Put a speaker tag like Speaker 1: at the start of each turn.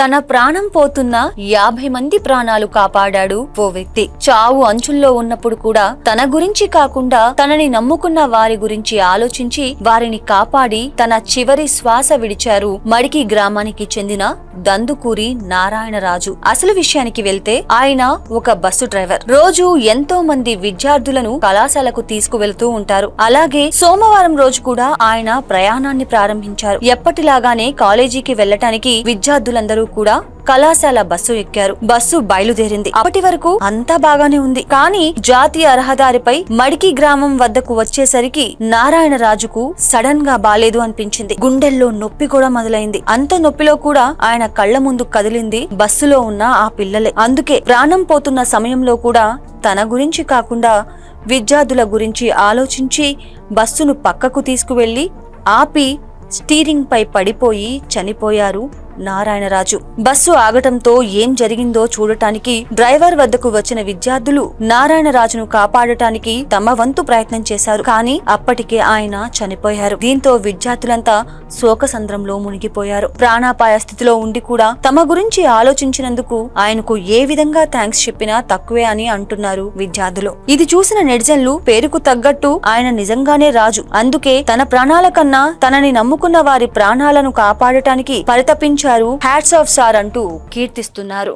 Speaker 1: తన ప్రాణం పోతున్న 50 మంది ప్రాణాలు కాపాడాడు ఓ వ్యక్తి. చావు అంచుల్లో ఉన్నప్పుడు కూడా తన గురించి కాకుండా తనని నమ్ముకున్న వారి గురించి ఆలోచించి వారిని కాపాడి తన చివరి శ్వాస విడిచారు మడికి గ్రామానికి చెందిన దందుకూరి నారాయణరాజు. అసలు విషయానికి వెళ్తే ఆయన ఒక బస్సు డ్రైవర్. రోజు ఎంతో మంది విద్యార్థులను కళాశాలకు తీసుకువెళ్తూ ఉంటారు. అలాగే సోమవారం రోజు కూడా ఆయన ప్రయాణాన్ని ప్రారంభించారు. ఎప్పటిలాగానే కాలేజీకి వెళ్లటానికి విద్యార్థులందరూ కూడా కళాశాల బస్సు ఎక్కారు. బస్సు బయలుదేరింది. అప్పటి వరకు అంతా బాగానే ఉంది. కానీ జాతీయ రహదారిపై మడికి గ్రామం వద్దకు వచ్చేసరికి నారాయణరాజుకు సడన్ గా బాలేదు అనిపించింది. గుండెల్లో నొప్పి కూడా మొదలైంది. అంత నొప్పిలో కూడా ఆయన కళ్ల ముందు కదిలింది బస్సులో ఉన్న ఆ పిల్లలే. అందుకే ప్రాణం పోతున్న సమయంలో కూడా తన గురించి కాకుండా విద్యార్థుల గురించి ఆలోచించి బస్సును పక్కకు తీసుకువెళ్లి ఆపి స్టీరింగ్ పై పడిపోయి చనిపోయారు నారాయణరాజు. బస్సు ఆగటంతో ఏం జరిగిందో చూడటానికి డ్రైవర్ వద్దకు వచ్చిన విద్యార్థులు నారాయణరాజును కాపాడటానికి తమ వంతు ప్రయత్నం చేశారు. కానీ అప్పటికే ఆయన చనిపోయారు. దీంతో విద్యార్థులంతా శోకసంద్రంలో మునిగిపోయారు. ప్రాణాపాయ స్థితిలో ఉండి కూడా తమ గురించి ఆలోచించినందుకు ఆయనకు ఏ విధంగా థ్యాంక్స్ చెప్పినా తక్కువే అని అంటున్నారు విద్యార్థులు. ఇది చూసిన నెటిజన్లు పేరుకు తగ్గట్టు ఆయన నిజంగానే రాజు, అందుకే తన ప్రాణాల కన్నా తనని నమ్ముకున్న వారి ప్రాణాలను కాపాడటానికి పరితపించారు, హ్యాట్స్ ఆఫ్ సార్ అంటూ కీర్తిస్తున్నారు.